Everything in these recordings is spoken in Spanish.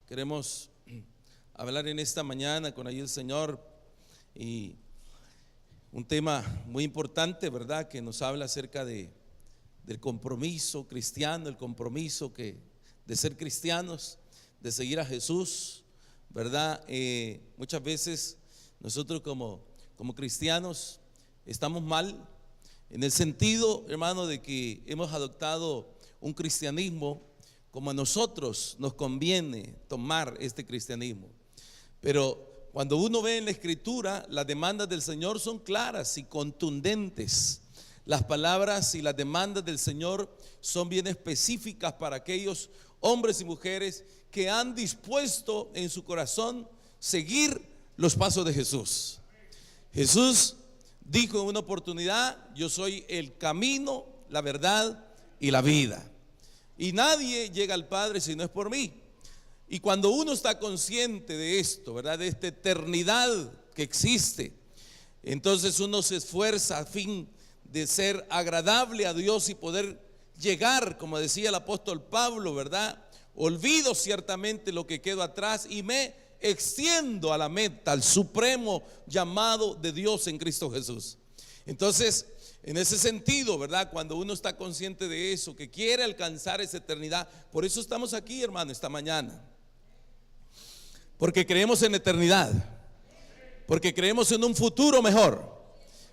Queremos hablar en esta mañana con ayuda del Señor y un tema muy importante, ¿verdad? Que nos habla acerca del compromiso cristiano, el compromiso de ser cristianos, de seguir a Jesús, ¿verdad? Muchas veces nosotros como cristianos estamos mal en el sentido, hermano, de que hemos adoptado un cristianismo como a nosotros nos conviene tomar este cristianismo. Pero cuando uno ve en la Escritura, las demandas del Señor son claras y contundentes. Las palabras y las demandas del Señor son bien específicas para aquellos hombres y mujeres que han dispuesto en su corazón seguir los pasos de Jesús. Jesús dijo en una oportunidad: yo soy el camino, la verdad y la vida, y nadie llega al Padre si no es por mí. Y cuando uno está consciente de esto, ¿verdad?, de esta eternidad que existe, entonces uno se esfuerza a fin de ser agradable a Dios y poder llegar, como decía el apóstol Pablo, ¿verdad? Olvido ciertamente lo que quedó atrás y me extiendo a la meta, al supremo llamado de Dios en Cristo Jesús. Entonces, en ese sentido, ¿verdad?, cuando uno está consciente de eso, que quiere alcanzar esa eternidad, por eso estamos aquí, hermano, esta mañana, porque creemos en la eternidad, porque creemos en un futuro mejor,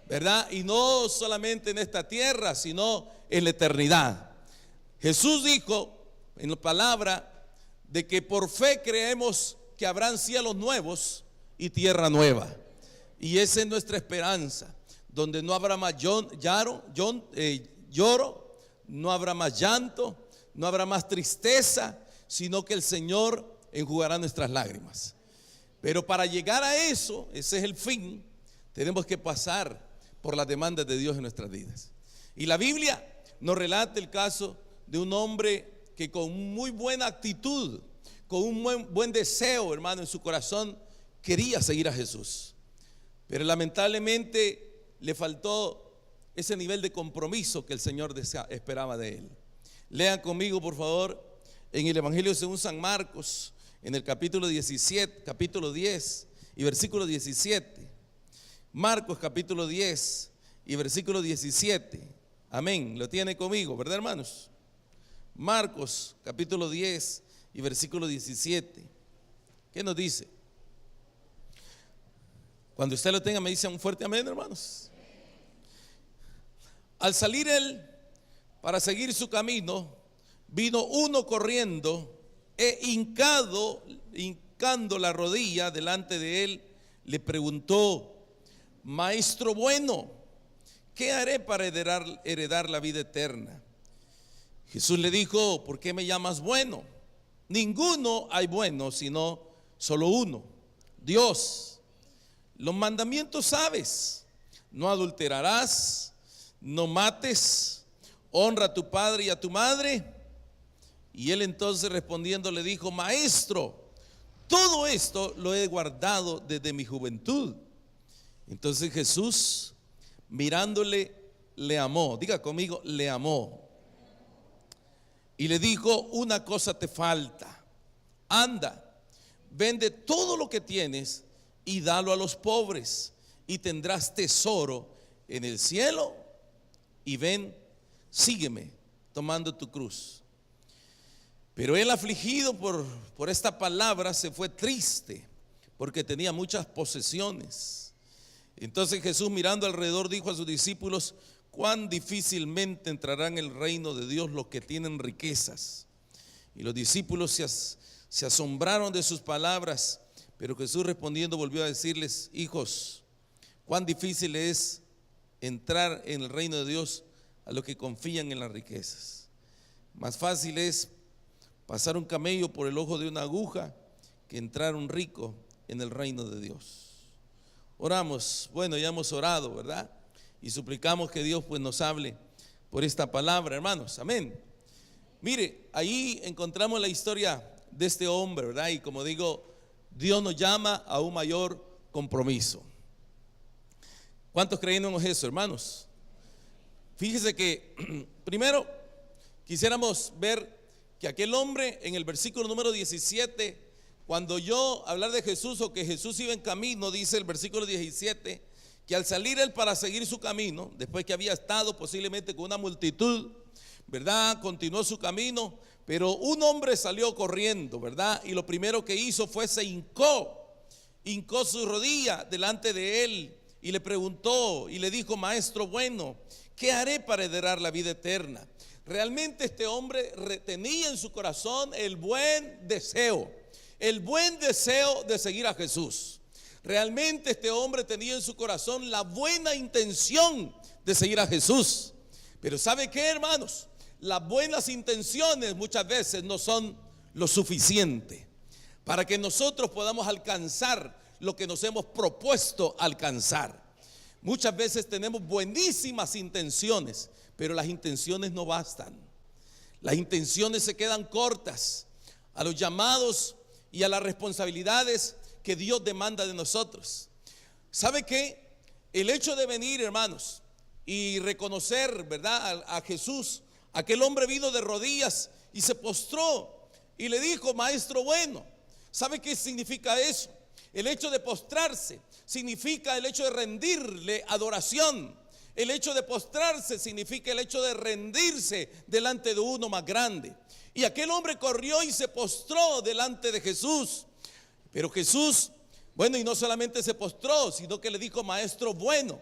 ¿verdad? Y no solamente en esta tierra, sino en la eternidad. Jesús dijo en la palabra de que por fe creemos que habrán cielos nuevos y tierra nueva, y esa es nuestra esperanza, donde no habrá más lloro, no habrá más llanto, no habrá más tristeza, sino que el Señor enjugará nuestras lágrimas. Pero para llegar a eso, ese es el fin, tenemos que pasar por las demandas de Dios en nuestras vidas. Y la Biblia nos relata el caso de un hombre que con muy buena actitud, con un buen deseo, hermano, en su corazón, quería seguir a Jesús, pero lamentablemente le faltó ese nivel de compromiso que el Señor esperaba de él. Lean conmigo, por favor, en el Evangelio según San Marcos, en el capítulo 10 y versículo 17. Marcos capítulo 10 y versículo 17. Amén, lo tiene conmigo, ¿verdad, hermanos? Marcos capítulo 10 y versículo 17. ¿Qué nos dice? Cuando usted lo tenga, me dice un fuerte amén, hermanos. Al salir él para seguir su camino, vino uno corriendo e hincando la rodilla delante de él, le preguntó: Maestro bueno, ¿qué haré para heredar la vida eterna? Jesús le dijo: ¿por qué me llamas bueno? Ninguno hay bueno, sino solo uno, Dios. Los mandamientos sabes: no adulterarás, no mates, honra a tu padre y a tu madre. Y él entonces respondiendo le dijo: Maestro, todo esto lo he guardado desde mi juventud. Entonces Jesús, mirándole, le amó. Diga conmigo: le amó. Y le dijo: una cosa te falta. Anda, vende todo lo que tienes y dalo a los pobres, y tendrás tesoro en el cielo. Y ven, sígueme, tomando tu cruz. Pero él, afligido por esta palabra, se fue triste, porque tenía muchas posesiones. Entonces Jesús, mirando alrededor, dijo a sus discípulos: cuán difícilmente entrarán en el reino de Dios los que tienen riquezas. Y los discípulos se asombraron de sus palabras, pero Jesús respondiendo volvió a decirles: hijos, cuán difícil es entrar en el reino de Dios a los que confían en las riquezas. Más fácil es pasar un camello por el ojo de una aguja que entrar un rico en el reino de Dios. Oramos. Bueno, ya hemos orado, ¿verdad? Y suplicamos que Dios pues nos hable por esta palabra, hermanos. Amén. Mire, ahí encontramos la historia de este hombre, ¿verdad? Y como digo, Dios nos llama a un mayor compromiso. ¿Cuántos creemos eso, hermanos? Fíjese que primero quisiéramos ver que aquel hombre en el versículo número 17 Cuando yo hablar de Jesús o que Jesús iba en camino, dice el versículo 17, que al salir él para seguir su camino, después que había estado posiblemente con una multitud, ¿verdad? Continuó su camino, pero un hombre salió corriendo, ¿verdad? Y lo primero que hizo fue se hincó su rodilla delante de él y le preguntó y le dijo: Maestro bueno, ¿qué haré para heredar la vida eterna? Realmente este hombre retenía en su corazón el buen deseo de seguir a Jesús. Realmente este hombre tenía en su corazón la buena intención de seguir a Jesús. Pero ¿sabe qué, hermanos? Las buenas intenciones muchas veces no son lo suficiente para que nosotros podamos alcanzar lo que nos hemos propuesto alcanzar. Muchas veces tenemos buenísimas intenciones, pero las intenciones no bastan. Las intenciones se quedan cortas a los llamados y a las responsabilidades que Dios demanda de nosotros. ¿Sabe qué? El hecho de venir, hermanos, y reconocer, ¿verdad?, a Jesús, aquel hombre vino de rodillas y se postró y le dijo: Maestro bueno. ¿Sabe qué significa eso? El hecho de postrarse significa el hecho de rendirle adoración. El hecho de postrarse significa el hecho de rendirse delante de uno más grande. Y aquel hombre corrió y se postró delante de Jesús. Pero Jesús, bueno, y no solamente se postró, sino que le dijo: Maestro bueno.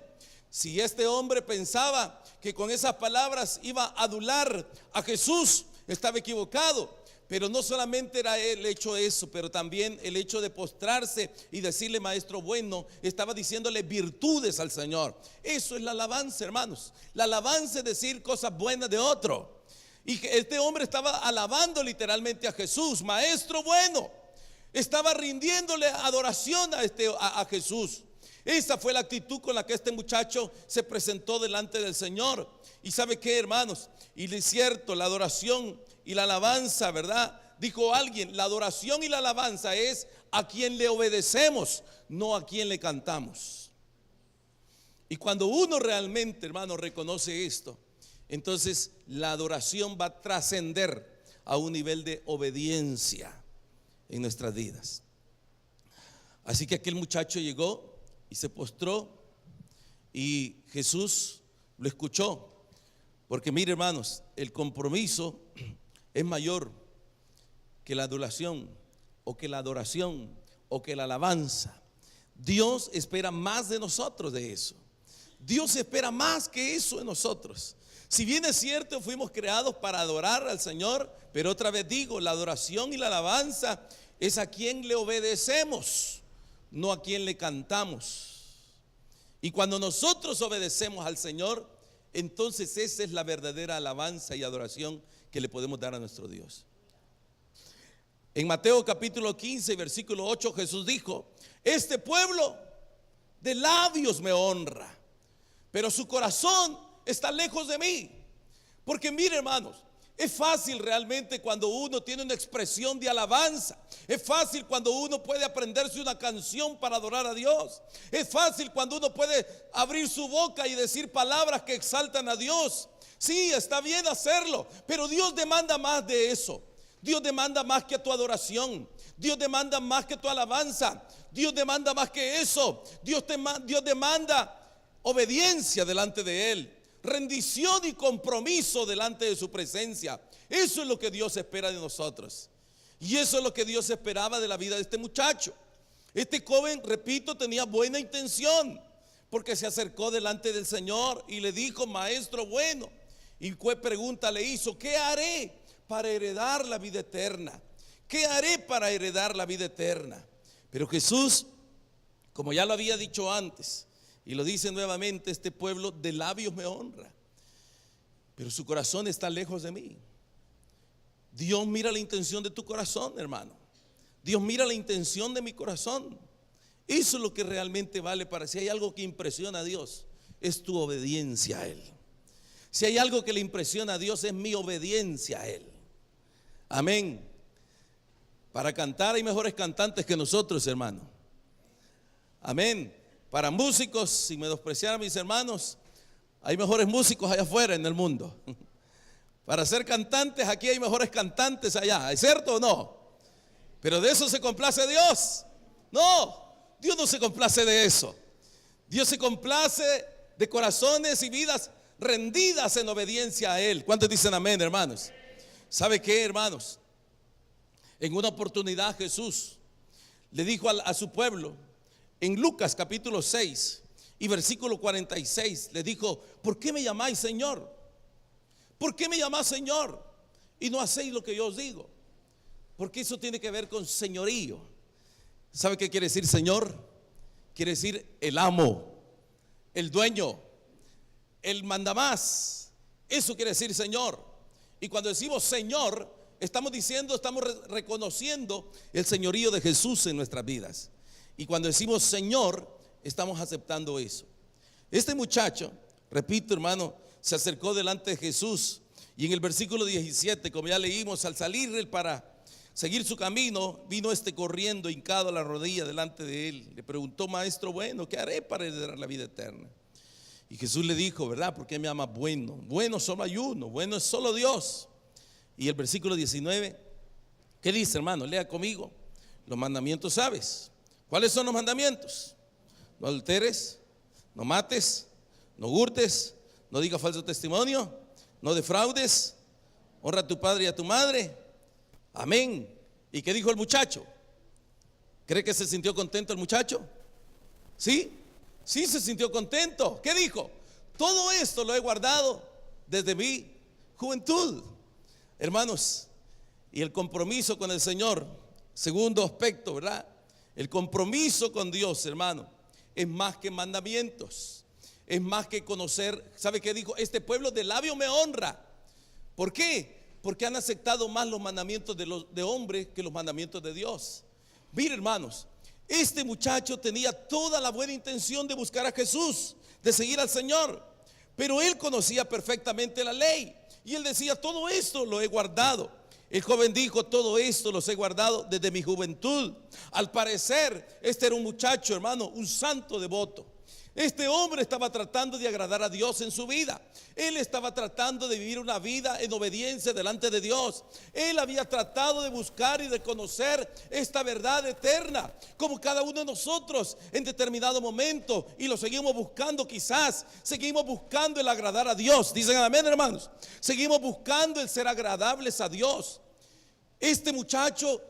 Si este hombre pensaba que con esas palabras iba a adular a Jesús, estaba equivocado. Pero no solamente era el hecho eso, pero también el hecho de postrarse y decirle: Maestro bueno, estaba diciéndole virtudes al Señor. Eso es la alabanza, hermanos. La alabanza es decir cosas buenas de otro. Y este hombre estaba alabando literalmente a Jesús: Maestro bueno. Estaba rindiéndole adoración a Jesús. Esa fue la actitud con la que este muchacho se presentó delante del Señor. Y ¿sabe qué, hermanos? Y es cierto, la adoración y la alabanza, ¿verdad? Dijo alguien: la adoración y la alabanza es a quien le obedecemos, no a quien le cantamos. Y cuando uno realmente, hermano, reconoce esto, entonces la adoración va a trascender a un nivel de obediencia en nuestras vidas. Así que aquel muchacho llegó y se postró y Jesús lo escuchó. Porque mire, hermanos, el compromiso es mayor que la adulación o que la adoración o que la alabanza. Dios espera más de nosotros de eso. Dios espera más que eso de nosotros. Si bien es cierto, fuimos creados para adorar al Señor, pero otra vez digo, la adoración y la alabanza es a quien le obedecemos, no a quien le cantamos. Y cuando nosotros obedecemos al Señor, entonces esa es la verdadera alabanza y adoración que le podemos dar a nuestro Dios. En Mateo capítulo 15, versículo 8, Jesús dijo: este pueblo de labios me honra, pero su corazón está lejos de mí. Porque mire, hermanos, es fácil realmente cuando uno tiene una expresión de alabanza. Es fácil cuando uno puede aprenderse una canción para adorar a Dios. Es fácil cuando uno puede abrir su boca y decir palabras que exaltan a Dios. Sí, está bien hacerlo, pero Dios demanda más de eso. Dios demanda más que tu adoración. Dios demanda más que tu alabanza. Dios demanda más que eso. Dios demanda obediencia delante de Él, rendición y compromiso delante de su presencia. Eso es lo que Dios espera de nosotros. Y eso es lo que Dios esperaba de la vida de este muchacho. Este joven, repito, tenía buena intención, porque se acercó delante del Señor y le dijo: Maestro bueno. Y qué pregunta le hizo: ¿qué haré para heredar la vida eterna? ¿Qué haré para heredar la vida eterna? Pero Jesús, como ya lo había dicho antes, y lo dice nuevamente: este pueblo de labios me honra, pero su corazón está lejos de mí. Dios mira la intención de tu corazón, hermano. Dios mira la intención de mi corazón. Eso es lo que realmente vale. Para si hay algo que impresiona a Dios, es tu obediencia a Él. Si hay algo que le impresiona a Dios, es mi obediencia a Él. Amén. Para cantar hay mejores cantantes que nosotros, hermano. Amén. Para músicos, sin menospreciar a mis hermanos, hay mejores músicos allá afuera en el mundo. Para ser cantantes, aquí hay mejores cantantes allá. ¿Es cierto o no? Pero de eso se complace Dios. No, Dios no se complace de eso. Dios se complace de corazones y vidas rendidas en obediencia a Él. ¿Cuántos dicen amén, hermanos? ¿Sabe qué, hermanos? En una oportunidad Jesús le dijo a su pueblo, en Lucas capítulo 6 y versículo 46, le dijo: ¿por qué me llamáis Señor? ¿Por qué me llamáis Señor y no hacéis lo que yo os digo? Porque eso tiene que ver con señorío. ¿Sabe qué quiere decir Señor? Quiere decir el amo, el dueño, el mandamás. Eso quiere decir Señor. Y cuando decimos Señor, estamos diciendo, estamos reconociendo el señorío de Jesús en nuestras vidas. Y cuando decimos Señor, estamos aceptando eso. Este muchacho, repito, hermano, se acercó delante de Jesús. Y en el versículo 17, como ya leímos, al salir él para seguir su camino, vino este corriendo, hincado a la rodilla delante de él. Le preguntó: maestro bueno, ¿qué haré para heredar la vida eterna? Y Jesús le dijo: ¿verdad? ¿Por qué me llamas bueno? Bueno solo hay uno, bueno es solo Dios. Y el versículo 19, ¿qué dice, hermano? Lea conmigo. Los mandamientos sabes. ¿Cuáles son los mandamientos? No adulteres, no mates, no hurtes, no digas falso testimonio, no defraudes, honra a tu padre y a tu madre. Amén. ¿Y qué dijo el muchacho? ¿Cree que se sintió contento el muchacho? ¿Sí? Sí, se sintió contento. ¿Qué dijo? Todo esto lo he guardado desde mi juventud. Hermanos, y el compromiso con el Señor, segundo aspecto, ¿verdad? El compromiso con Dios, hermano, es más que mandamientos, es más que conocer. ¿Sabe qué dijo? Este pueblo de labio me honra. ¿Por qué? Porque han aceptado más los mandamientos de hombres que los mandamientos de Dios. Mire, hermanos, este muchacho tenía toda la buena intención de buscar a Jesús, de seguir al Señor, pero él conocía perfectamente la ley y él decía: todo esto lo he guardado. El joven dijo: todo esto los he guardado desde mi juventud. Al parecer, este era un muchacho, hermano, un santo devoto. Este hombre estaba tratando de agradar a Dios en su vida. Él estaba tratando de vivir una vida en obediencia delante de Dios. Él había tratado de buscar y de conocer esta verdad eterna, como cada uno de nosotros en determinado momento, y lo seguimos buscando. Quizás seguimos buscando el agradar a Dios. Dicen amén, hermanos. Seguimos buscando el ser agradables a Dios. Este muchacho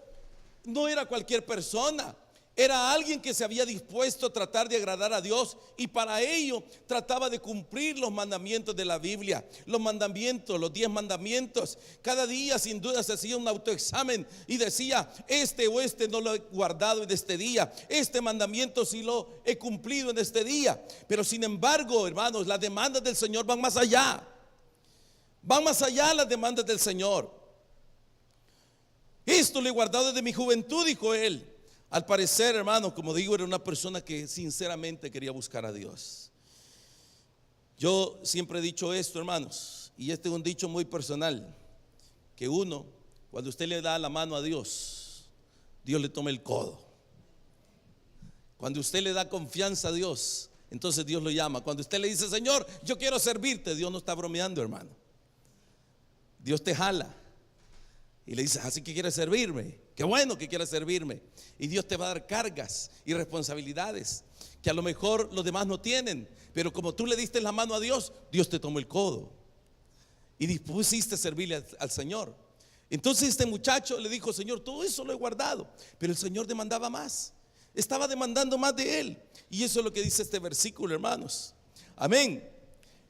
no era cualquier persona. Era alguien que se había dispuesto a tratar de agradar a Dios, y para ello trataba de cumplir los mandamientos de la Biblia. Los mandamientos, los 10 mandamientos. Cada día sin duda se hacía un autoexamen y decía: este o este no lo he guardado en este día, este mandamiento sí lo he cumplido en este día. Pero sin embargo, hermanos, las demandas del Señor van más allá. Van más allá las demandas del Señor. Esto lo he guardado desde mi juventud, dijo él. Al parecer, hermano, como digo, era una persona que sinceramente quería buscar a Dios. Yo siempre he dicho esto, hermanos, y este es un dicho muy personal, que uno, cuando usted le da la mano a Dios, Dios le toma el codo. Cuando usted le da confianza a Dios, entonces Dios lo llama. Cuando usted le dice: Señor, yo quiero servirte, Dios no está bromeando, hermano. Dios te jala y le dice: así que quieres servirme. Qué bueno que quieras servirme. Y Dios te va a dar cargas y responsabilidades que a lo mejor los demás no tienen, pero como tú le diste la mano a Dios, Dios te tomó el codo y dispusiste a servirle al Señor. Entonces este muchacho le dijo: Señor, todo eso lo he guardado. Pero el Señor demandaba más. Estaba demandando más de él. Y eso es lo que dice este versículo, hermanos. Amén.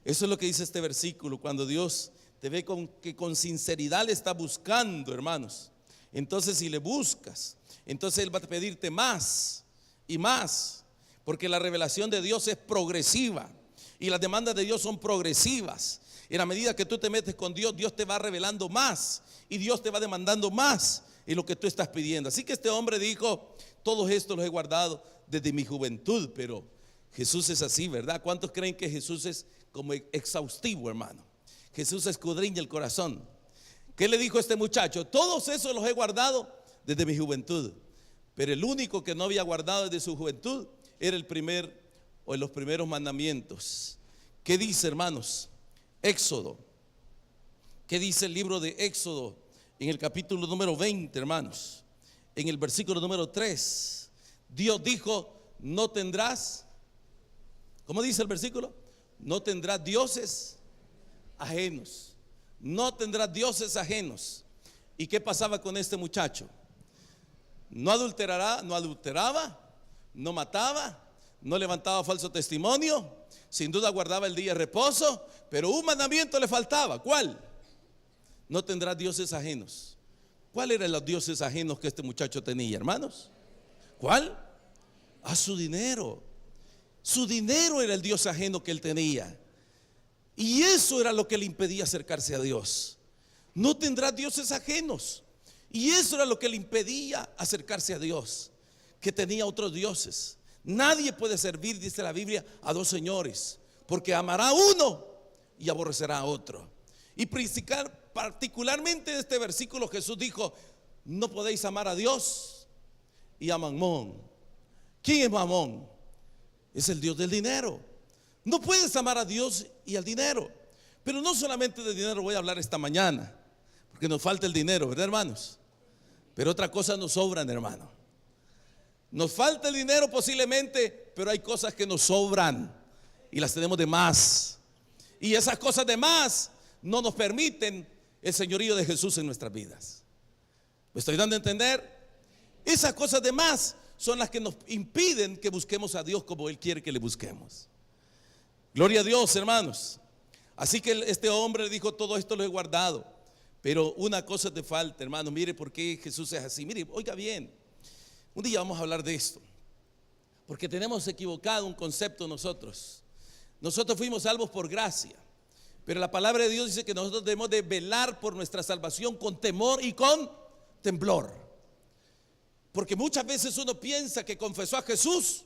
Eso es lo que dice este versículo. Cuando Dios te ve que con sinceridad le está buscando, hermanos, entonces si le buscas, entonces Él va a pedirte más y más, porque la revelación de Dios es progresiva y las demandas de Dios son progresivas. En la medida que tú te metes con Dios, Dios te va revelando más y Dios te va demandando más en lo que tú estás pidiendo. Así que este hombre dijo: todo esto lo he guardado desde mi juventud. Pero Jesús es así, ¿verdad? ¿Cuántos creen que Jesús es como exhaustivo, hermano? Jesús escudriña el corazón. ¿Qué le dijo este muchacho? Todos esos los he guardado desde mi juventud. Pero el único que no había guardado desde su juventud era los primeros mandamientos. ¿Qué dice, hermanos? Éxodo. ¿Qué dice el libro de Éxodo en el capítulo número 20, hermanos? en el versículo número 3, Dios dijo: no tendrás, ¿cómo dice el versículo? No tendrás dioses ajenos. No tendrás dioses ajenos. ¿Y qué pasaba con este muchacho? No adulterará, no adulteraba, no mataba, no levantaba falso testimonio, sin duda guardaba el día de reposo, pero un mandamiento le faltaba. ¿Cuál? No tendrás dioses ajenos. ¿Cuáles eran los dioses ajenos que este muchacho tenía, hermanos? ¿Cuál? A su dinero. Su dinero era el dios ajeno que él tenía. Y eso era lo que le impedía acercarse a Dios. No tendrás dioses ajenos. Y eso era lo que le impedía acercarse a Dios, que tenía otros dioses. Nadie puede servir, dice la Biblia, a dos señores, porque amará a uno y aborrecerá a otro. Y particularmente en este versículo Jesús dijo: no podéis amar a Dios y a Mamón. ¿Quién es Mamón? Es el Dios del dinero. No puedes amar a Dios y al dinero. Pero no solamente de dinero voy a hablar esta mañana, porque nos falta el dinero, ¿verdad, hermanos? Pero otra cosa nos sobran, hermano. Nos falta el dinero posiblemente, pero hay cosas que nos sobran y las tenemos de más. Y esas cosas de más no nos permiten el señorío de Jesús en nuestras vidas. ¿Me estoy dando a entender? Esas cosas de más son las que nos impiden que busquemos a Dios como Él quiere que le busquemos. Gloria a Dios, hermanos. Así que este hombre dijo: todo esto lo he guardado, pero una cosa te falta, hermano. Mire por qué Jesús es así. Mire, oiga bien, un día vamos a hablar de esto, porque tenemos equivocado un concepto nosotros. Nosotros fuimos salvos por gracia, pero la palabra de Dios dice que nosotros debemos de velar por nuestra salvación con temor y con temblor. Porque muchas veces uno piensa que confesó a Jesús,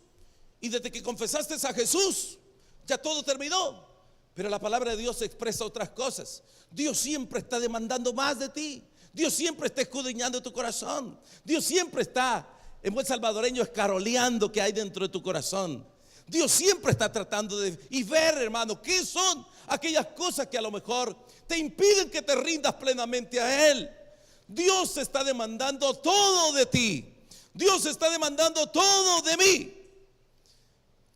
y desde que confesaste a Jesús ya todo terminó. Pero la palabra de Dios expresa otras cosas. Dios siempre está demandando más de ti. Dios siempre está escudriñando tu corazón. Dios siempre está, en buen salvadoreño, escaroleando que hay dentro de tu corazón. Dios siempre está tratando de ver, hermano, qué son aquellas cosas que a lo mejor te impiden que te rindas plenamente a Él. Dios está demandando todo de ti. Dios está demandando todo de mí.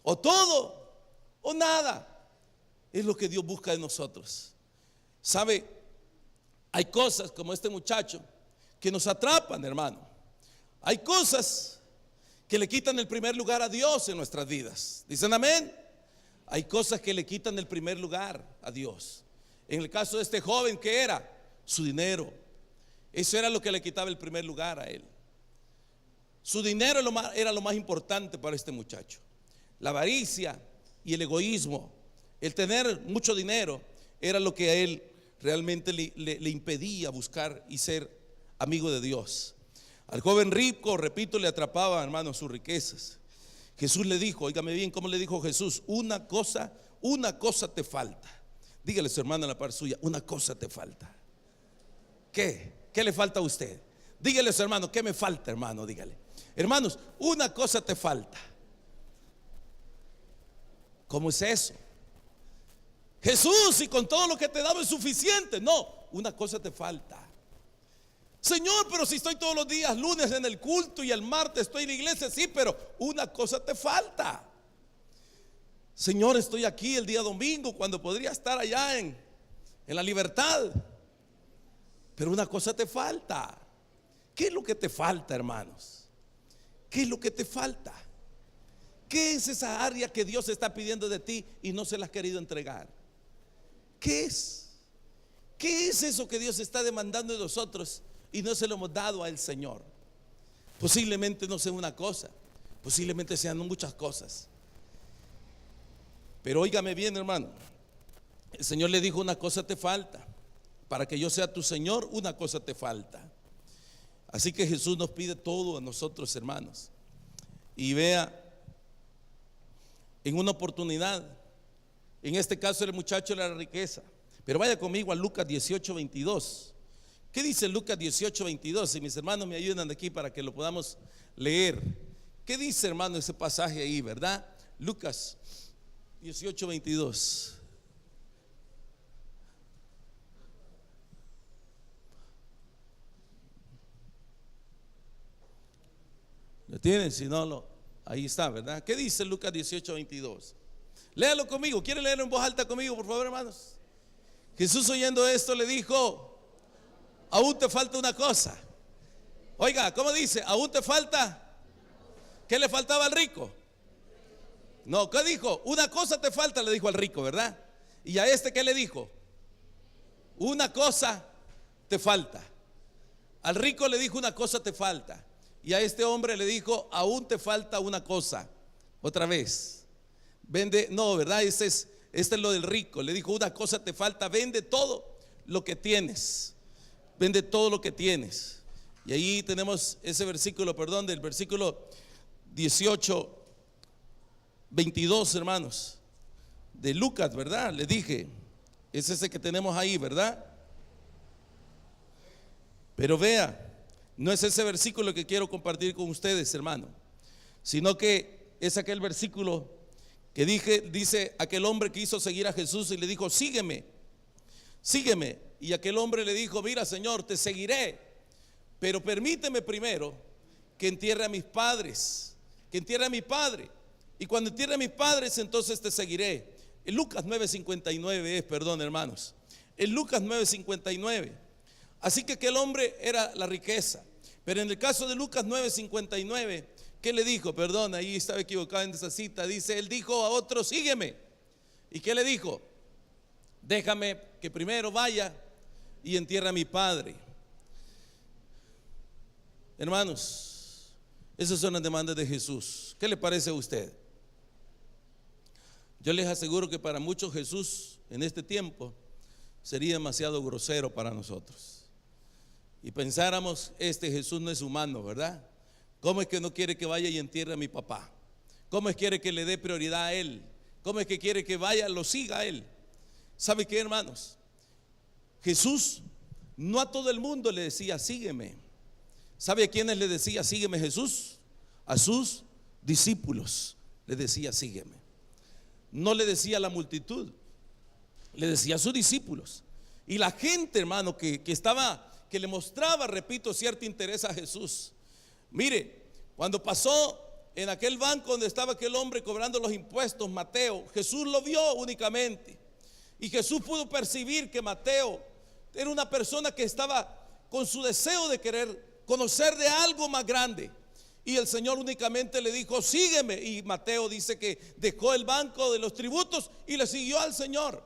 O todo o nada. Es lo que Dios busca de nosotros. ¿Sabe? Hay cosas como este muchacho que nos atrapan, hermano. Hay cosas que le quitan el primer lugar a Dios en nuestras vidas. ¿Dicen amén? Hay cosas que le quitan el primer lugar a Dios. En el caso de este joven, ¿qué era? Su dinero. Eso era lo que le quitaba el primer lugar a él. Su dinero era lo más importante para este muchacho. La avaricia y el egoísmo, el tener mucho dinero, era lo que a él realmente le impedía buscar y ser amigo de Dios. Al joven rico, repito, le atrapaba, hermano, sus riquezas. Jesús le dijo, óigame bien cómo le dijo Jesús: una cosa te falta. Dígale a su hermano en la par suya: una cosa te falta. ¿Qué? ¿Qué le falta a usted? Dígale a su hermano: ¿qué me falta, hermano? Dígale: hermanos, una cosa te falta. ¿Cómo es eso? Jesús, y con todo lo que te he dado es suficiente. No, una cosa te falta. Señor, pero si estoy todos los días, lunes en el culto y el martes estoy en la iglesia, sí, pero una cosa te falta. Señor, estoy aquí el día domingo cuando podría estar allá en la libertad, pero una cosa te falta. ¿Qué es lo que te falta, hermanos? ¿Qué es lo que te falta? ¿Qué es esa área que Dios está pidiendo de ti y no se la has querido entregar? ¿Qué es? ¿Qué es eso que Dios está demandando de nosotros y no se lo hemos dado al Señor? Posiblemente no sea una cosa, posiblemente sean muchas cosas. Pero óigame bien, hermano, el Señor le dijo: una cosa te falta. Para que yo sea tu Señor, una cosa te falta. Así que Jesús nos pide todo a nosotros, hermanos. Y vea, en una oportunidad, en este caso el muchacho era la riqueza, pero vaya conmigo a Lucas 18:22. ¿Qué dice Lucas 18:22? Si mis hermanos me ayudan aquí para que lo podamos leer. ¿Qué dice, hermano, ese pasaje ahí, verdad? Lucas 18:22. tienen? Si no, ahí está, ¿verdad? ¿Qué dice Lucas 18:22? Léalo conmigo. ¿Quieren leerlo en voz alta conmigo, por favor, hermanos? Jesús, oyendo esto, le dijo: aún te falta una cosa. Oiga, ¿cómo dice? Aún te falta. ¿Qué le faltaba al rico? No, ¿qué dijo? Una cosa te falta, le dijo al rico, ¿verdad? Y a este, ¿qué le dijo? Una cosa te falta. Al rico le dijo: una cosa te falta. Y a este hombre le dijo: aún te falta una cosa. Otra vez. Vende, no, ¿verdad? Este es lo del rico. Le dijo: una cosa te falta, vende todo lo que tienes. Vende todo lo que tienes. Y ahí tenemos ese versículo, perdón, del versículo 18, 22, hermanos, de Lucas, ¿verdad? Le dije, es ese que tenemos ahí, ¿verdad? Pero vea, no es ese versículo que quiero compartir con ustedes, hermano, sino que es aquel versículo que dice aquel hombre que quiso seguir a Jesús y le dijo: sígueme, sígueme. Y aquel hombre le dijo: mira, Señor, te seguiré, pero permíteme primero que entierre a mis padres, que entierre a mi padre. Y cuando entierre a mis padres, entonces te seguiré. En Lucas 9:59 perdón, hermanos. En Lucas 9:59. Así que aquel hombre era la riqueza. Pero en el caso de Lucas 9:59, ¿qué le dijo? Perdón, ahí estaba equivocado en esa cita. Dice, él dijo a otro: sígueme. ¿Y qué le dijo? Déjame que primero vaya y entierre a mi padre. Hermanos, esas son las demandas de Jesús. ¿Qué le parece a usted? Yo les aseguro que para muchos Jesús en este tiempo sería demasiado grosero para nosotros. Y pensáramos: este Jesús no es humano, ¿verdad? ¿Cómo es que no quiere que vaya y entierre a mi papá? ¿Cómo es que quiere que le dé prioridad a él? ¿Cómo es que quiere que vaya, lo siga a él? ¿Sabe qué, hermanos? Jesús no a todo el mundo le decía: sígueme. ¿Sabe a quiénes le decía: sígueme Jesús? A sus discípulos le decía: sígueme. No le decía a la multitud, le decía a sus discípulos. Y la gente, hermano, que le mostraba, repito, cierto interés a Jesús. Mire, cuando pasó en aquel banco donde estaba aquel hombre cobrando los impuestos, Mateo, Jesús lo vio únicamente. Y Jesús pudo percibir que Mateo era una persona que estaba con su deseo de querer conocer de algo más grande. Y el Señor únicamente le dijo: sígueme. Y Mateo dice que dejó el banco de los tributos y le siguió al Señor.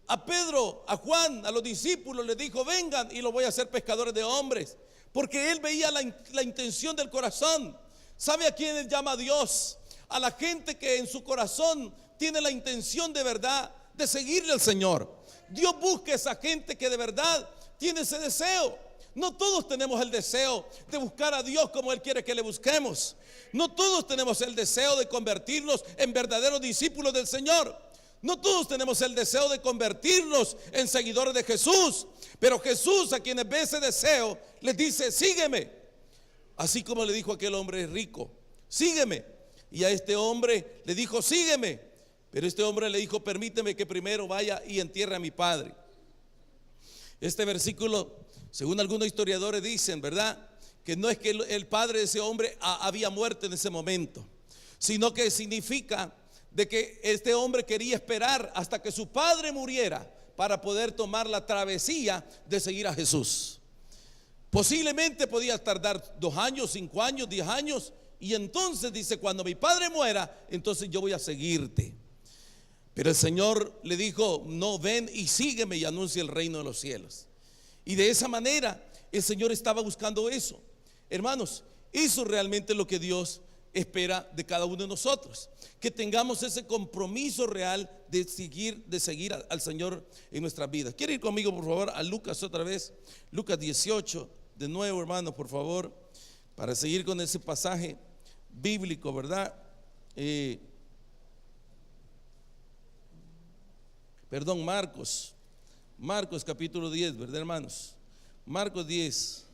A Pedro, a Juan, a los discípulos les dijo: vengan y los voy a hacer pescadores de hombres. Porque él veía la intención del corazón. ¿Sabe a quién él llama a Dios? A la gente que en su corazón tiene la intención de verdad de seguirle al Señor. Dios busca a esa gente que de verdad tiene ese deseo. No todos tenemos el deseo de buscar a Dios como Él quiere que le busquemos. No todos tenemos el deseo de convertirnos en verdaderos discípulos del Señor. No todos tenemos el deseo de convertirnos en seguidores de Jesús. Pero Jesús, a quienes ve ese deseo, les dice: sígueme. Así como le dijo a aquel hombre rico: sígueme. Y a este hombre le dijo: sígueme. Pero este hombre le dijo: permíteme que primero vaya y entierre a mi padre. Este versículo, según algunos historiadores dicen, ¿verdad?, que no es que el padre de ese hombre había muerto en ese momento, sino que significa de que este hombre quería esperar hasta que su padre muriera para poder tomar la travesía de seguir a Jesús. Posiblemente podía tardar 2 años, 5 años, 10 años. Y entonces dice: cuando mi padre muera, entonces yo voy a seguirte. Pero el Señor le dijo: no, ven y sígueme y anuncia el reino de los cielos. Y de esa manera el Señor estaba buscando eso. Hermanos, eso realmente es lo que Dios espera de cada uno de nosotros, que tengamos ese compromiso real de seguir al Señor en nuestras vidas. ¿Quiere ir conmigo, por favor, a Lucas otra vez? Lucas 18, de nuevo, hermanos, por favor, para seguir con ese pasaje bíblico, ¿verdad? Perdón, Marcos capítulo 10, ¿verdad, hermanos? Marcos 10.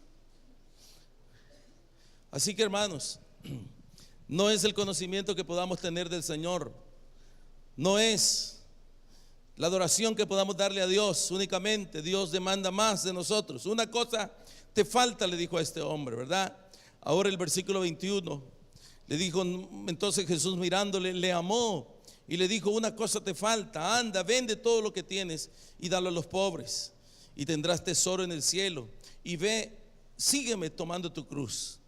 Así que, hermanos, no es el conocimiento que podamos tener del Señor, no es la adoración que podamos darle a Dios únicamente. Dios demanda más de nosotros. Una cosa te falta, le dijo a este hombre, ¿verdad? Ahora el versículo 21, le dijo, entonces Jesús mirándole, le amó y le dijo, una cosa te falta, anda, vende todo lo que tienes y dalo a los pobres y tendrás tesoro en el cielo, y ve, sígueme tomando tu cruz.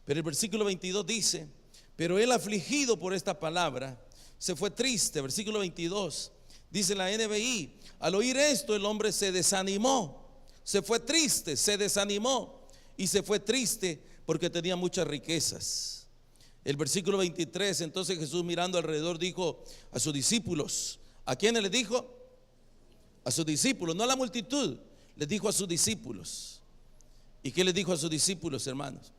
Pero el versículo 22 dice, pero él, afligido por esta palabra, se fue triste. Versículo 22 dice la NBI, al oír esto el hombre se desanimó, se fue triste, se desanimó y se fue triste porque tenía muchas riquezas. El versículo 23, entonces Jesús mirando alrededor dijo a sus discípulos, ¿a quiénes les dijo? A sus discípulos, no a la multitud, les dijo a sus discípulos. ¿Y qué les dijo a sus discípulos, hermanos?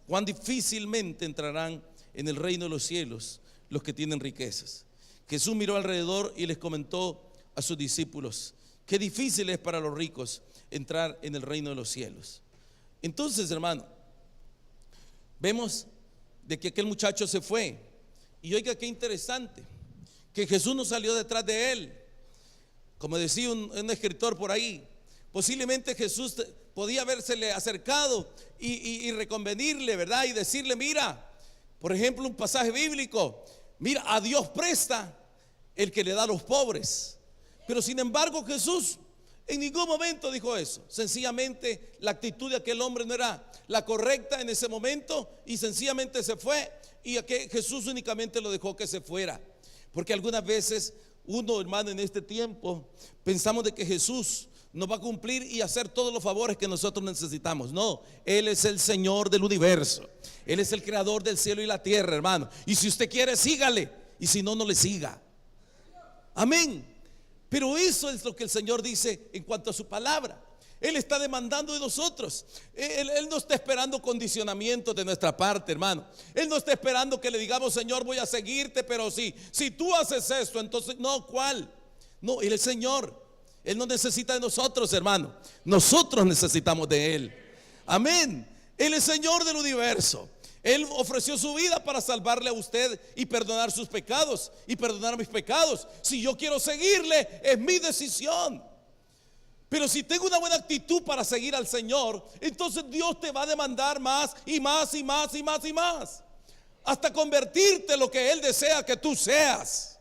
Cuán difícilmente entrarán en el reino de los cielos los que tienen riquezas. Jesús miró alrededor y les comentó a sus discípulos, qué difícil es para los ricos entrar en el reino de los cielos. Entonces, hermano, vemos de que aquel muchacho se fue. Y oiga qué interesante, que Jesús no salió detrás de él. Como decía un escritor por ahí, posiblemente Jesús podía habérsele acercado y reconvenirle, ¿verdad? Y decirle, mira, por ejemplo, un pasaje bíblico, mira, a Dios presta el que le da a los pobres. Pero sin embargo Jesús en ningún momento dijo eso. Sencillamente la actitud de aquel hombre no era la correcta en ese momento y sencillamente se fue, y Jesús únicamente lo dejó que se fuera. Porque algunas veces uno, hermano, en este tiempo pensamos de que Jesús nos va a cumplir y hacer todos los favores que nosotros necesitamos. No, Él es el Señor del universo, Él es el creador del cielo y la tierra, hermano. Y si usted quiere, sígale, y si no, no le siga. Amén. Pero eso es lo que el Señor dice en cuanto a su palabra. Él está demandando de nosotros. Él no está esperando condicionamientos de nuestra parte, hermano. Él no está esperando que le digamos, Señor, voy a seguirte, pero si tú haces esto, entonces no, ¿cuál? No, Él es el Señor. Él no necesita de nosotros, hermano. Nosotros necesitamos de Él. Amén. Él es Señor del universo. Él ofreció su vida para salvarle a usted y perdonar sus pecados y perdonar mis pecados. Si yo quiero seguirle, es mi decisión. Pero si tengo una buena actitud para seguir al Señor, entonces Dios te va a demandar más y más y más y más y más, hasta convertirte en lo que Él desea que tú seas.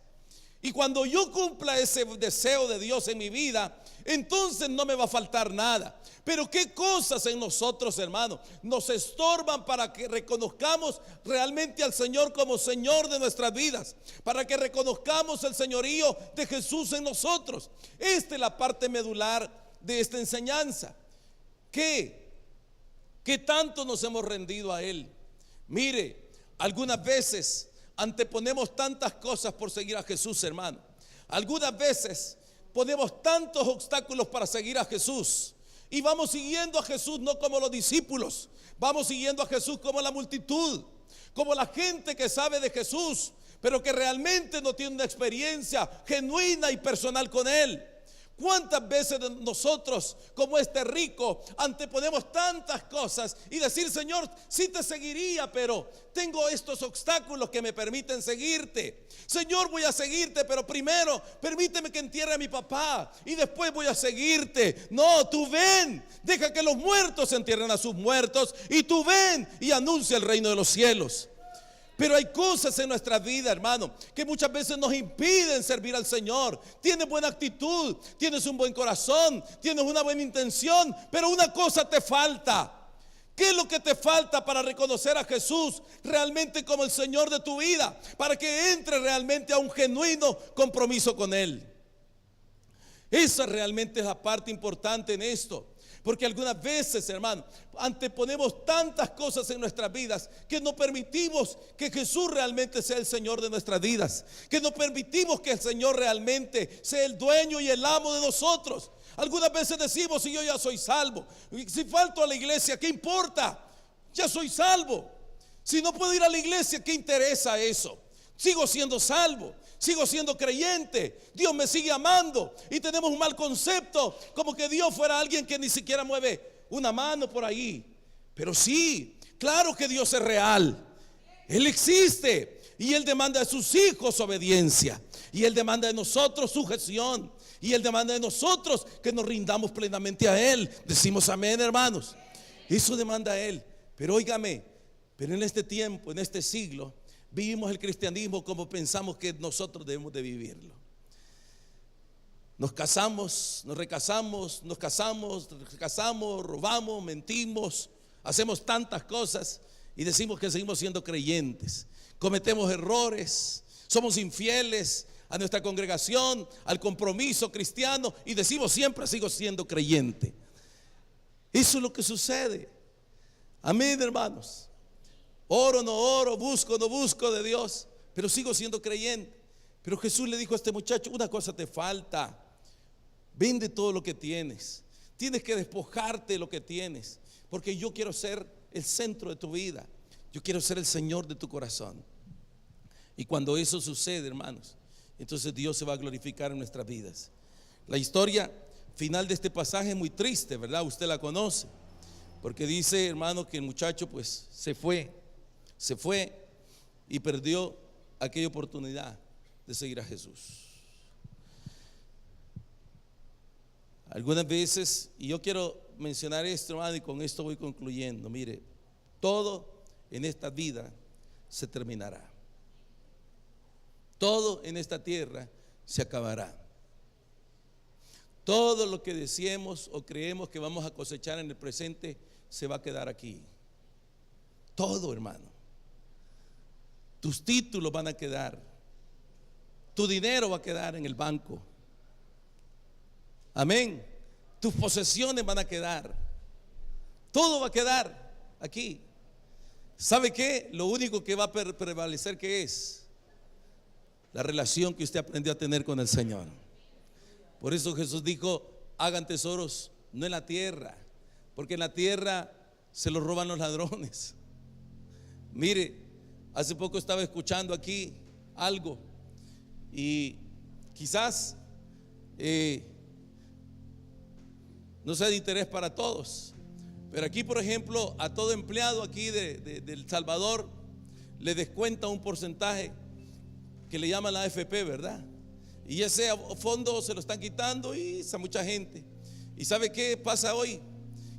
Y cuando yo cumpla ese deseo de Dios en mi vida, entonces no me va a faltar nada. Pero qué cosas en nosotros, hermano, nos estorban para que reconozcamos realmente al Señor como Señor de nuestras vidas, para que reconozcamos el señorío de Jesús en nosotros. Esta es la parte medular de esta enseñanza. ¿Qué tanto nos hemos rendido a Él? Mire, algunas veces anteponemos tantas cosas por seguir a Jesús, hermano. Algunas veces ponemos tantos obstáculos para seguir a Jesús, y vamos siguiendo a Jesús no como los discípulos, vamos siguiendo a Jesús como la multitud, como la gente que sabe de Jesús, pero que realmente no tiene una experiencia genuina y personal con Él. ¿Cuántas veces nosotros, como este rico, anteponemos tantas cosas y decir, Señor, sí te seguiría, pero tengo estos obstáculos que me permiten seguirte? Señor, voy a seguirte, pero primero permíteme que entierre a mi papá y después voy a seguirte. No, tú ven, deja que los muertos entierren a sus muertos, y tú ven y anuncia el reino de los cielos. Pero hay cosas en nuestra vida, hermano, que muchas veces nos impiden servir al Señor. Tienes buena actitud, tienes un buen corazón, tienes una buena intención, pero una cosa te falta. ¿Qué es lo que te falta para reconocer a Jesús realmente como el Señor de tu vida? Para que entre realmente a un genuino compromiso con Él. Esa realmente es la parte importante en esto. Porque algunas veces, hermano, anteponemos tantas cosas en nuestras vidas que no permitimos que Jesús realmente sea el Señor de nuestras vidas, que no permitimos que el Señor realmente sea el dueño y el amo de nosotros. Algunas veces decimos, si yo ya soy salvo, si falto a la iglesia, ¿qué importa? Ya soy salvo. Si no puedo ir a la iglesia, ¿qué interesa eso? Sigo siendo salvo, sigo siendo creyente, Dios me sigue amando. Y tenemos un mal concepto, como que Dios fuera alguien que ni siquiera mueve una mano por ahí. Pero sí, claro que Dios es real, Él existe, y Él demanda de sus hijos obediencia, y Él demanda de nosotros sujeción, y Él demanda de nosotros que nos rindamos plenamente a Él. Decimos amén, hermanos. Eso demanda Él. Pero óigame, Pero en este tiempo, en este siglo, vivimos el cristianismo como pensamos que nosotros debemos de vivirlo. Nos casamos, nos recasamos, nos casamos, recasamos, robamos, mentimos, hacemos tantas cosas y decimos que seguimos siendo creyentes. Cometemos errores, somos infieles a nuestra congregación, al compromiso cristiano y decimos siempre sigo siendo creyente. Eso es lo que sucede. Amén, hermanos. Oro, no oro, busco, no busco de Dios, pero sigo siendo creyente. Pero Jesús le dijo a este muchacho: una cosa te falta. Vende todo lo que tienes. Tienes que despojarte de lo que tienes, porque yo quiero ser el centro de tu vida. Yo quiero ser el Señor de tu corazón. Y cuando eso sucede, hermanos, entonces Dios se va a glorificar en nuestras vidas. La historia final de este pasaje es muy triste, ¿verdad? Usted la conoce, porque dice, hermano, que el muchacho pues se fue y perdió aquella oportunidad de seguir a Jesús. Algunas veces, y yo quiero mencionar esto, hermano, y con esto voy concluyendo. Mire, todo en esta vida se terminará. Todo en esta tierra se acabará. Todo lo que deseemos o creemos que vamos a cosechar en el presente se va a quedar aquí. Todo, hermano. Tus títulos van a quedar. Tu dinero va a quedar en el banco. Amén. Tus posesiones van a quedar. Todo va a quedar aquí. ¿Sabe qué? Lo único que va a prevalecer, ¿qué es? La relación que usted aprendió a tener con el Señor. Por eso Jesús dijo: hagan tesoros no en la tierra, porque en la tierra se los roban los ladrones. Mire, hace poco estaba escuchando aquí algo y quizás no sea de interés para todos, pero aquí, por ejemplo, a todo empleado aquí de El Salvador le descuenta un porcentaje que le llaman la AFP, ¿verdad? Y ese fondo se lo están quitando y a mucha gente. ¿Y sabe qué pasa hoy?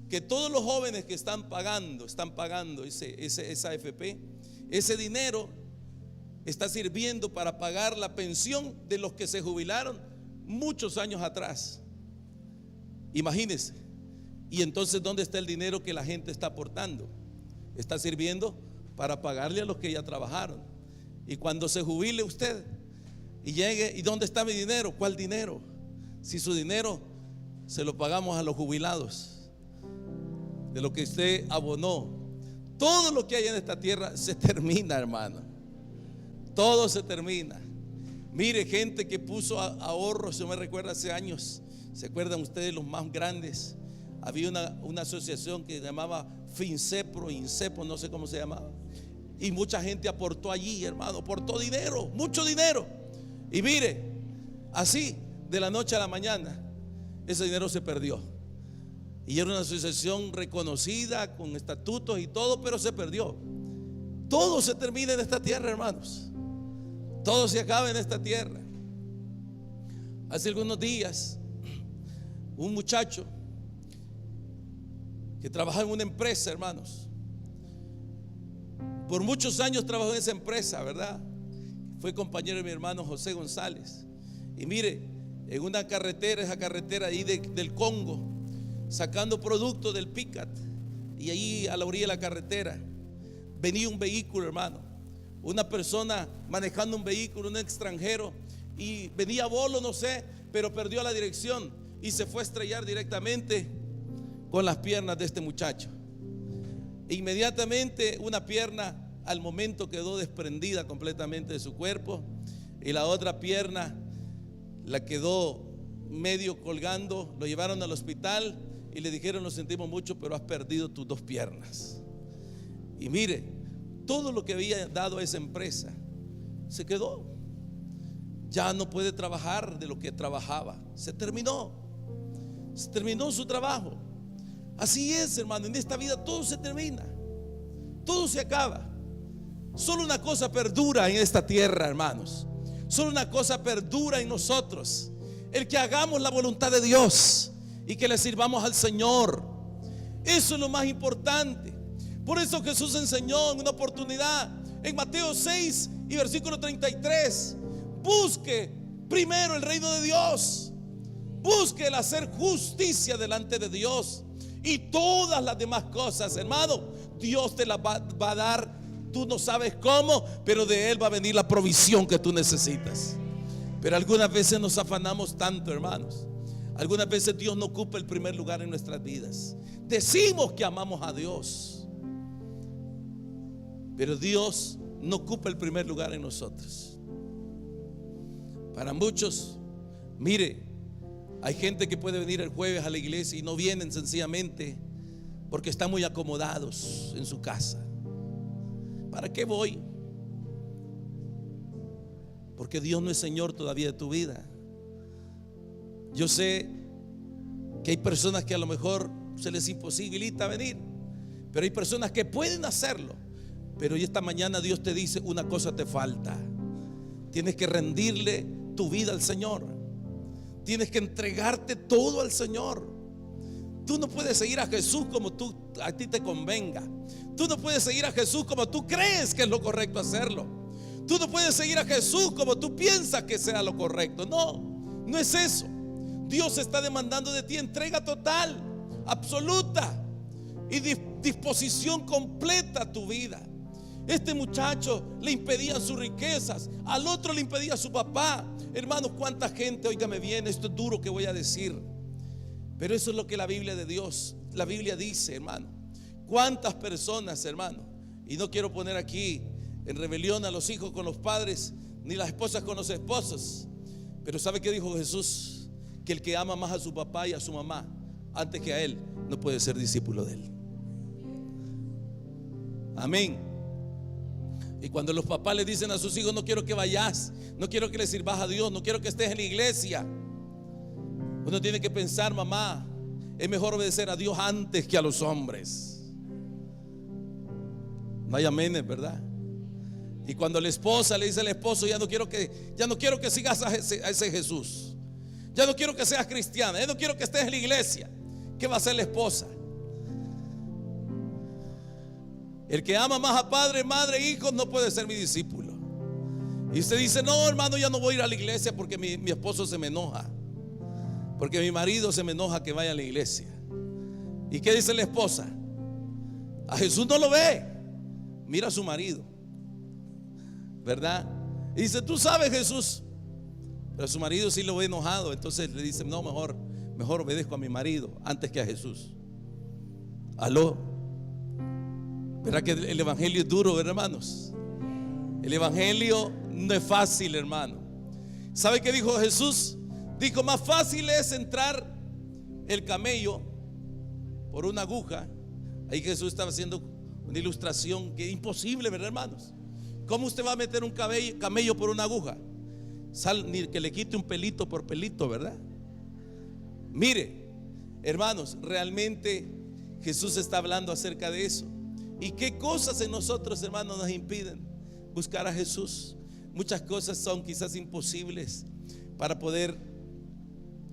Que todos los jóvenes que están pagando esa AFP, ese dinero está sirviendo para pagar la pensión de los que se jubilaron muchos años atrás. Imagínense. Y entonces, ¿dónde está el dinero que la gente está aportando? Está sirviendo para pagarle a los que ya trabajaron. Y cuando se jubile usted y llegue, ¿y dónde está mi dinero? ¿Cuál dinero? Si su dinero se lo pagamos a los jubilados, de lo que usted abonó. Todo lo que hay en esta tierra se termina, hermano. Todo se termina. Mire, gente que puso ahorros, yo me recuerdo hace años, ¿se acuerdan ustedes los más grandes? Había una asociación que se llamaba Fincepro, Incepo, no sé cómo se llamaba. Y mucha gente aportó allí, hermano, aportó dinero, mucho dinero. Y mire, así, de la noche a la mañana, ese dinero se perdió. Y era una asociación reconocida, con estatutos y todo, pero se perdió. Todo se termina en esta tierra, hermanos. Todo se acaba en esta tierra. Hace algunos días, un muchacho que trabajaba en una empresa, hermanos, por muchos años trabajó en esa empresa, ¿verdad? Fue compañero de mi hermano José González. Y mire, en una carretera, esa carretera ahí del Congo, sacando productos del Picat, y ahí a la orilla de la carretera venía un vehículo, hermano, una persona manejando un vehículo, un extranjero, y venía a bolo, no sé, pero perdió la dirección y se fue a estrellar directamente con las piernas de este muchacho. Inmediatamente una pierna al momento quedó desprendida completamente de su cuerpo, y la otra pierna la quedó medio colgando. Lo llevaron al hospital y le dijeron: lo sentimos mucho, pero has perdido tus dos piernas. Y mire, todo lo que había dado a esa empresa se quedó. Ya no puede trabajar de lo que trabajaba. Se terminó su trabajo. Así es, hermano, en esta vida todo se termina, todo se acaba. Solo una cosa perdura en esta tierra, hermanos. Solo una cosa perdura en nosotros: el que hagamos la voluntad de Dios y que le sirvamos al Señor. Eso es lo más importante, Por eso Jesús enseñó en una oportunidad en Mateo 6 y versículo 33: busque primero el reino de Dios, busque el hacer justicia delante de Dios, y todas las demás cosas, hermano, Dios te las va a dar. Tú no sabes cómo, pero de Él va a venir la provisión que tú necesitas. Pero algunas veces nos afanamos tanto, hermanos. Algunas veces Dios no ocupa el primer lugar en nuestras vidas. Decimos que amamos a Dios, pero Dios no ocupa el primer lugar en nosotros. Para muchos, mire, hay gente que puede venir el jueves a la iglesia y no vienen sencillamente porque están muy acomodados en su casa. ¿Para qué voy? Porque Dios no es Señor todavía de tu vida. Yo sé que hay personas que a lo mejor se les imposibilita venir, pero hay personas que pueden hacerlo. Pero hoy, esta mañana, Dios te dice: una cosa te falta. Tienes que rendirle tu vida al Señor. Tienes que entregarte todo al Señor. Tú no puedes seguir a Jesús como a ti te convenga. Tú no puedes seguir a Jesús como tú crees que es lo correcto hacerlo. Tú no puedes seguir a Jesús como tú piensas que sea lo correcto. No, no es eso. Dios está demandando de ti entrega total, absoluta y disposición completa a tu vida. Este muchacho le impedían sus riquezas, al otro le impedía su papá. Hermanos, cuánta gente, óigame bien, esto es duro que voy a decir, pero eso es lo que la Biblia de Dios, la Biblia dice, hermano. Cuántas personas, hermano, y no quiero poner aquí en rebelión a los hijos con los padres, ni las esposas con los esposos, pero ¿sabe qué dijo Jesús? Que el que ama más a su papá y a su mamá antes que a él no puede ser discípulo de él. Amén. Y cuando los papás le dicen a sus hijos: no quiero que vayas, no quiero que le sirvas a Dios, no quiero que estés en la iglesia, uno tiene que pensar: mamá, es mejor obedecer a Dios antes que a los hombres. No hay aménes, ¿verdad? Y cuando la esposa le dice al esposo: ya no quiero que sigas a ese Jesús, ya no quiero que seas cristiana, ya no quiero que estés en la iglesia, ¿qué va a hacer la esposa? El que ama más a padre, madre, hijos no puede ser mi discípulo. Y usted dice: no, hermano, ya no voy a ir a la iglesia porque mi esposo se me enoja, porque mi marido se me enoja que vaya a la iglesia. ¿Y qué dice la esposa? A Jesús no lo ve, mira a su marido, ¿verdad? Y dice: tú sabes, Jesús. Pero a su marido sí lo ve enojado. Entonces le dice: no, mejor obedezco a mi marido antes que a Jesús. Aló. ¿Verdad que el evangelio es duro, hermanos? El evangelio no es fácil, hermano. ¿Sabe qué dijo Jesús? Dijo: más fácil es entrar el camello por una aguja. Ahí Jesús estaba haciendo una ilustración que es imposible, ¿verdad, hermanos? ¿Cómo usted va a meter un camello por una aguja? Ni que le quite un pelito por pelito, ¿verdad? Mire, hermanos, realmente Jesús está hablando acerca de eso. ¿Y qué cosas en nosotros, hermanos, nos impiden buscar a Jesús? Muchas cosas son quizás imposibles para poder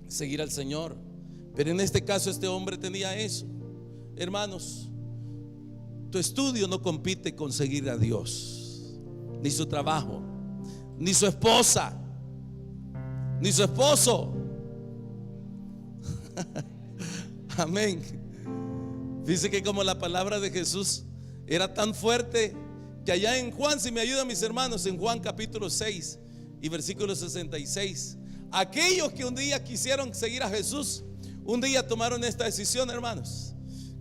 seguir al Señor, pero en este caso este hombre tenía eso. Hermanos, tu estudio no compite con seguir a Dios, ni su trabajo, ni su esposa, ni su esposo. Amén. Dice que como la palabra de Jesús era tan fuerte que allá en Juan, si me ayudan mis hermanos, en Juan capítulo 6 y versículo 66, aquellos que un día quisieron seguir a Jesús, un día tomaron esta decisión, hermanos.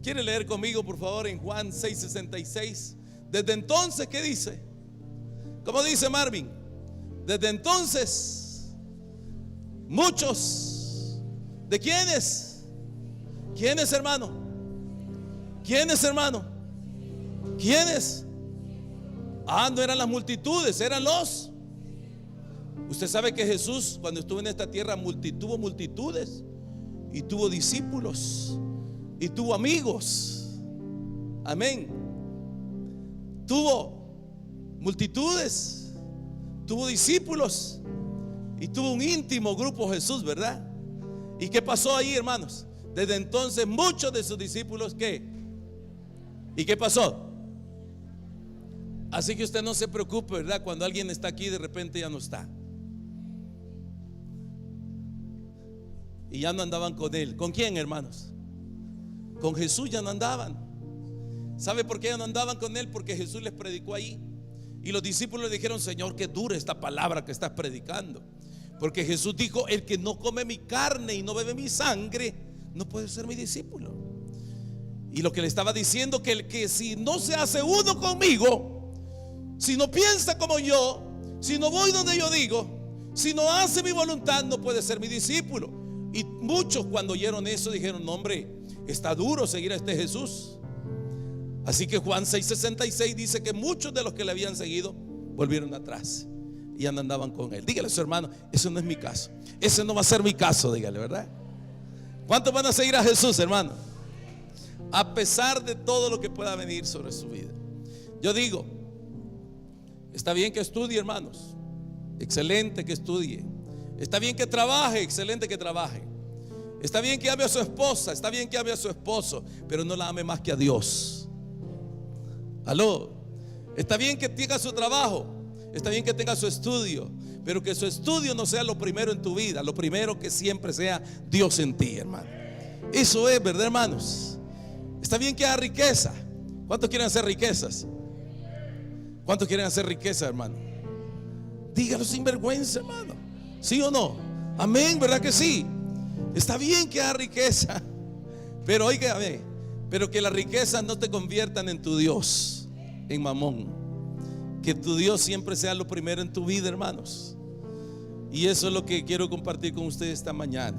¿Quiere leer conmigo, por favor, en Juan 6:66? Desde entonces, ¿qué dice? ¿Cómo dice Marvin? Desde entonces, muchos. ¿De quiénes? ¿Quiénes, hermano? ¿Quiénes, hermano? ¿Quiénes? No eran las multitudes, eran los. Usted sabe que Jesús, cuando estuvo en esta tierra, tuvo multitudes y tuvo discípulos y tuvo amigos. Amén. Tuvo multitudes, tuvo discípulos y tuvo un íntimo grupo Jesús, ¿verdad? ¿Y qué pasó ahí, hermanos? Desde entonces muchos de sus discípulos, ¿qué? ¿Y qué pasó? Así que usted no se preocupe, ¿verdad? Cuando alguien está aquí, de repente ya no está. Y ya no andaban con él. ¿Con quién, hermanos? Con Jesús ya no andaban. ¿Sabe por qué ya no andaban con él? Porque Jesús les predicó ahí. Y los discípulos le dijeron: Señor, qué dura esta palabra que estás predicando. Porque Jesús dijo: el que no come mi carne y no bebe mi sangre no puede ser mi discípulo. Y lo que le estaba diciendo, que el que si no se hace uno conmigo, si no piensa como yo, si no voy donde yo digo, si no hace mi voluntad, no puede ser mi discípulo. Y muchos, cuando oyeron eso, dijeron: no, hombre, está duro seguir a este Jesús. Así que Juan 6:66 dice que muchos de los que le habían seguido volvieron atrás y ya no andaban con él. Dígale a su hermano: eso no es mi caso, ese no va a ser mi caso. Dígale, ¿verdad? ¿Cuántos van a seguir a Jesús, hermano? A pesar de todo lo que pueda venir sobre su vida. Yo digo, está bien que estudie, hermanos, excelente que estudie. Está bien que trabaje, excelente que trabaje. Está bien que ame a su esposa, está bien que ame a su esposo, pero no la ame más que a Dios. Aló. Está bien que tenga su trabajo, está bien que tenga su estudio, pero que su estudio no sea lo primero en tu vida. Lo primero, que siempre sea Dios en ti, hermano. Eso es, ¿verdad, hermanos? Está bien que haga riqueza. ¿Cuántos quieren hacer riquezas? ¿Cuántos quieren hacer riqueza, hermano? Dígalo sin vergüenza, hermano. ¿Sí o no? Amén, ¿verdad que sí? Está bien que haga riqueza, pero oígame, pero que las riquezas no te conviertan en tu Dios, en mamón. Que tu Dios siempre sea lo primero en tu vida, hermanos. Y eso es lo que quiero compartir con ustedes esta mañana.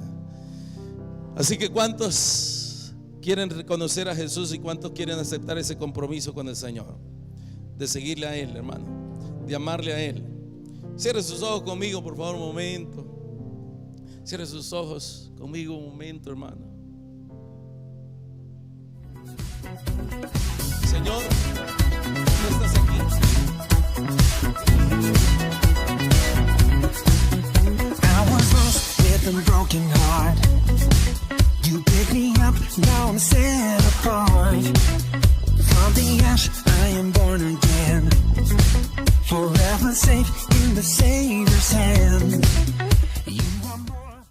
Así que ¿cuántos quieren reconocer a Jesús y cuántos quieren aceptar ese compromiso con el Señor? De seguirle a Él, hermano, de amarle a Él. Cierre sus ojos conmigo, por favor, un momento. Cierre sus ojos conmigo un momento, hermano. Señor, tú estás aquí. I was lost with a broken heart. You picked me up, now I'm set apart. From the ash I am born again, forever safe in the Savior's hand. You are more.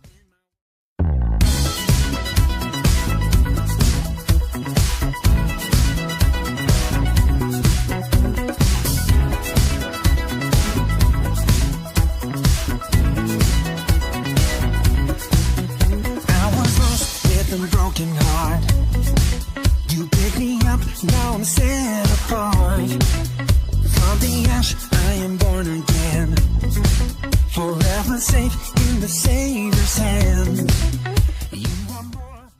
I was lost with a broken heart. You picked me up, now I'm set apart. From the ash I am born again, forever safe in the Savior's hand. You are more.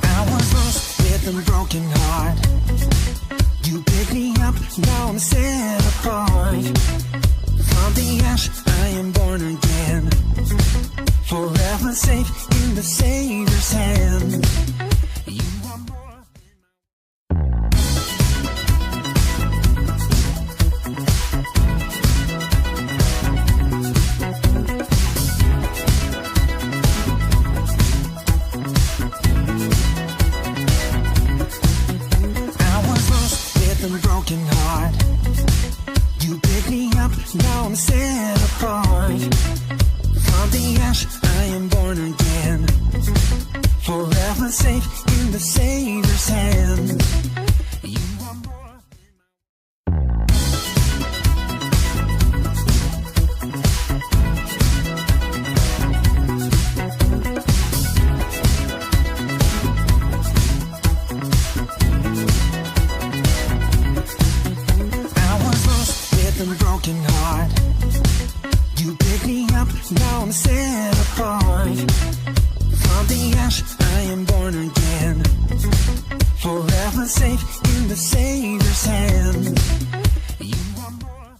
I was lost with a broken heart. You picked me up, now I'm set apart. From the ash I am born again, forever safe in the Savior's hand. You are more. I was lost with a broken heart. You picked me up, now I'm set apart. From the ash I am born again, forever safe in the Savior's hand. You are more. I was lost with a broken heart. You picked me up, now I'm set apart. From the ash I am born again, forever safe in the Savior's hand. You are more.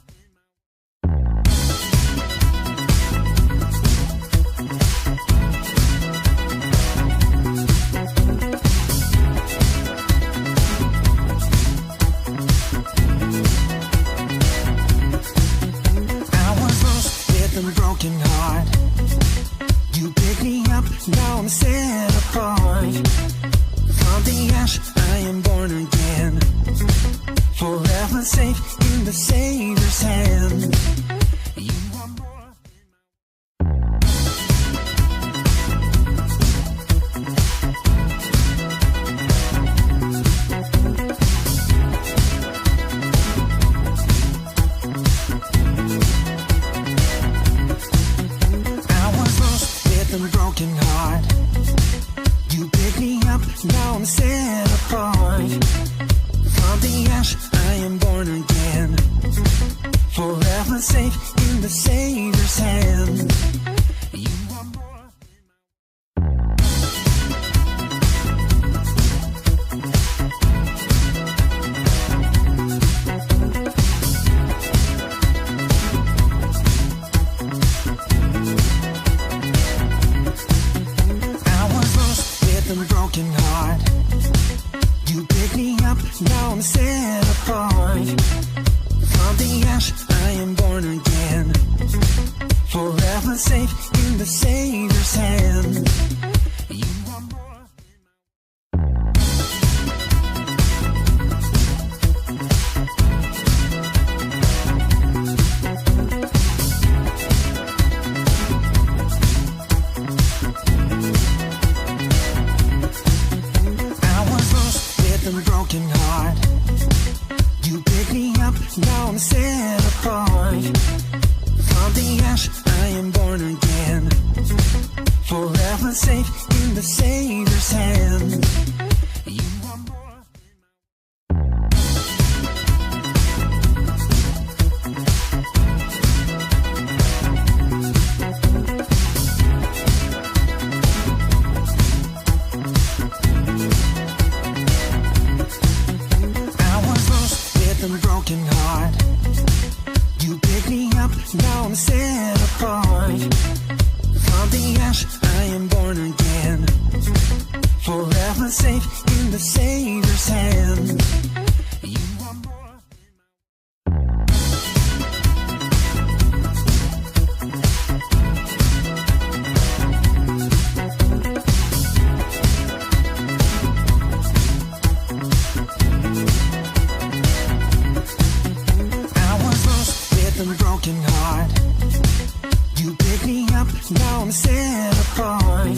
ash I am born again, forever safe in the Savior's hand. You are more. Broken heart, you pick me up, now I'm set apart. From the ash I am born again, forever safe in the Savior's hand. You are more. Broken heart, you pick me up, now I'm set apart. From the ash I am born again, forever safe in the Savior's hand. You are more. Broken heart, you pick me up, now I'm set apart. From the ash I am born again, forever safe in the Savior's hand. You are more. Broken heart, you pick me up, now I'm set apart. From the ash I am born again, forever safe in the Savior's hand. You are more. Broken heart, you pick me up, now I'm set apart.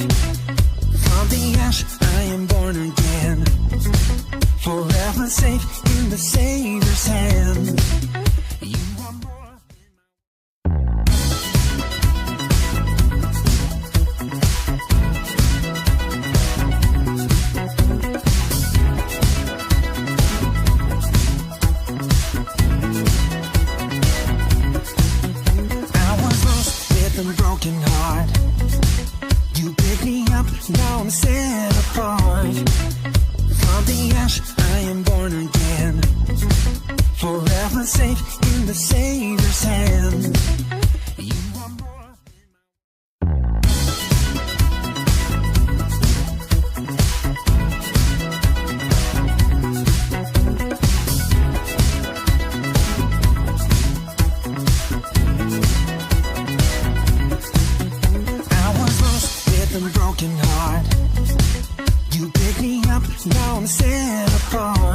From the ash I am born again, forever safe in the Savior's hand. You are more. Broken heart, you pick me up, now I'm set apart. From the ash I am born again, forever safe in the Savior's hand. You are more. Broken heart, you pick me up, now I'm set apart.